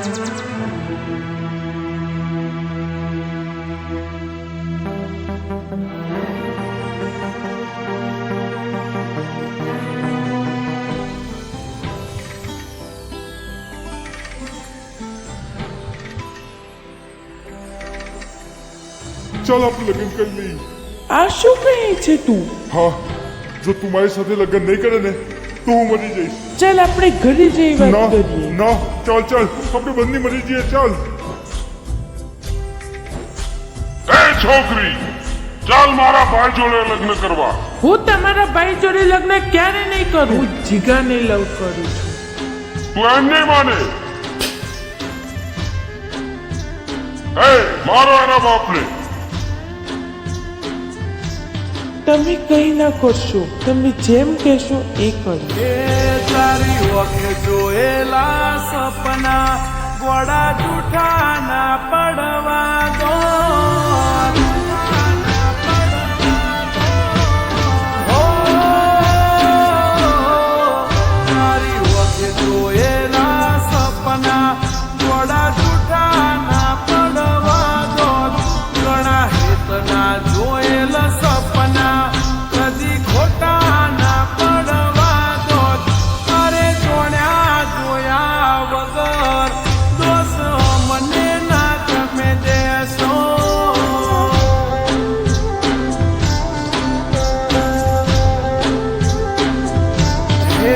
ચાલ આપણે લગ્ન કરી લઈએ. આ શું કહે છે તું? હા, જો તું મારી સાથે લગ્ન નહીં કરે ને તો હું મરી જઈશ. ચાલ આપણે ઘરે જઈ વાત ના કરીએ. ના, ચાલ ચાલ આપણે બંને મરી જઈએ. ચાલ. એ છોકરી, ચાલ મારા ભાઈ જોડે લગ્ન કરવા. હું તમારા ભાઈ જોડે લગ્ન ક્યારે નહીં કરું. હું જીગાને લવ કરું છું. તું એમ નહીં માને. એ મારો એના બાપને. તમે કઈ ના કરશો, તમે જેમ કહેશો એ કરી. એ તારી ઓખે જોયેલા સપના ગોળા જૂઠા ના પડવા દો. તારી ઓખે જોયેલા સપના ગોળા જૂઠા ના પડવા દો. ઘણા હેતના જોયેલા સપના કદી ખોટા ના પડવા દો. અરે જોડ્યા જોયા વગર દોષ મને ના ગમે દેશો. હે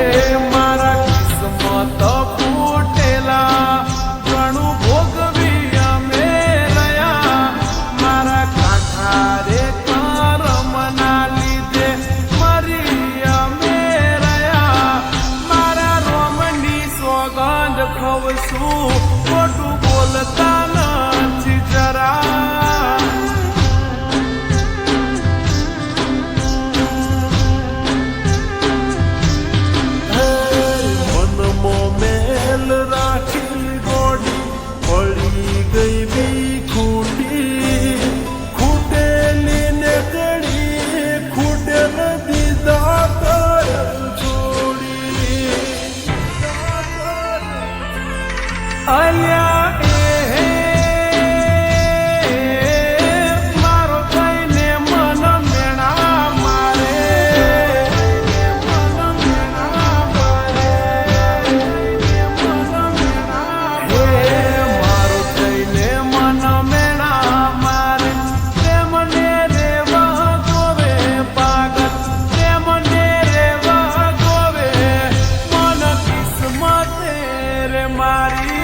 મારા કિસ્મત ફૂટેલા ઘણું ભોગવી અમે રહ્યા. મારા કાંઠા રે કરમના લીધે મરી અમે રહ્યા. મારા રોમની સોગંદ ખવશું ખોટું બોલતા નથી જરા. મનમાં મેલ રાખી ગોડી પડી ગઈ બી ખૂટી. ખૂટેલી ને કડી ખૂટેલ દીધા કર છોડી. અલ્યા મારો થઈને મન મેણા મારે. મન મેણા મારે. મારો થઈને મન મેણા મારે. તે મને રેવા ગોવે પાગલ. તે મને રેવા ગોવે મન કિસ્મતે રે મારી.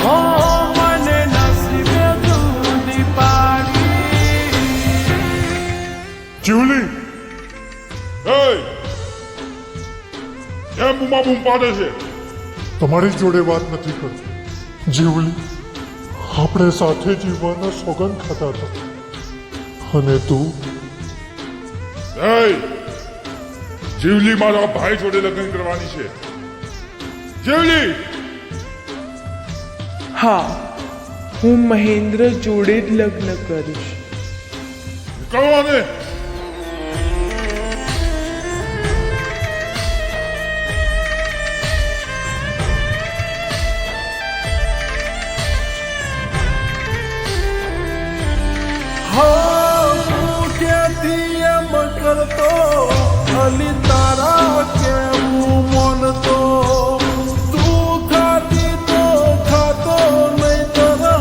હો મને નસીબે દૂધી પાડી. જીવલી, એ એમ બૂમા બૂમ પાડે છે. તમારી જોડે વાત નથી કરતી. જીવલી, આપણે સાથે જીવવાના સોગંદ ખાતા હતા અને તું એ જીવલી મારા ભાઈ જોડે લગ્ન કરવાની છે. જીવલી, હા, હું મહેન્દ્ર જોડે જ લગ્ન કરીશ. કરવાને. હું ક્યાંથી એમ કરતો અલી તારા કેવું મોનતો. તું ખાતી તો ખાતો નહીં તો હું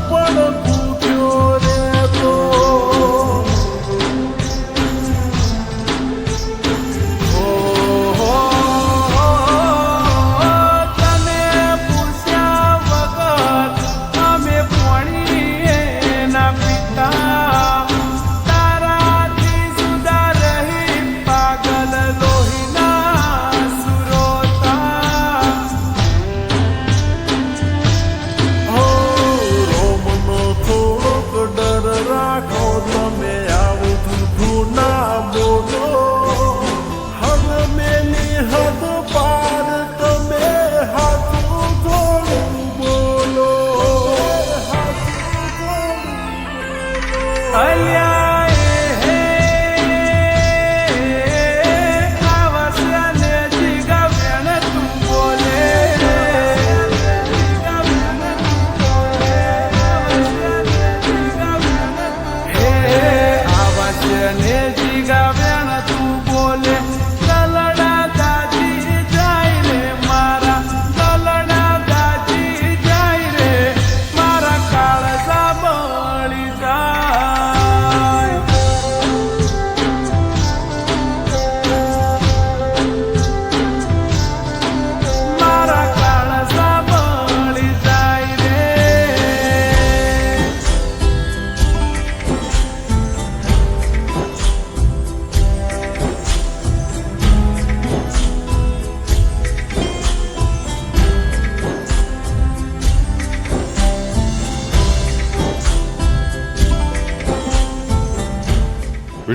પણ ભૂખ્યો રહેતો. તને પૂછ્યા વગર અમે પાણી ના પીતા. તારાથી સુધા રહી પાગલ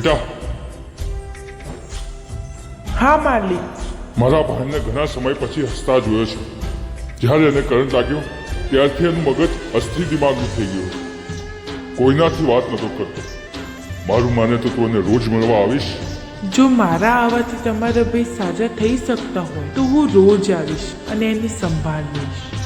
બેટા, હા માલિક. મારા ભાઈને ઘણા સમય પછી હસતા જોયો છે. જ્યારે એને કરંટ લાગ્યો ત્યારથી એનું મગજ અસ્થિર દિમાગનું થઈ ગયું. કોઈનાથી વાત નતો કરતો. મારું માને તો તું એને રોજ મળવા આવીશ. જો મારા આવવાથી તમારા ભાઈ સાજા થઈ શકતા હોય તો હું રોજ આવીશ અને એની સંભાળ લઈશ.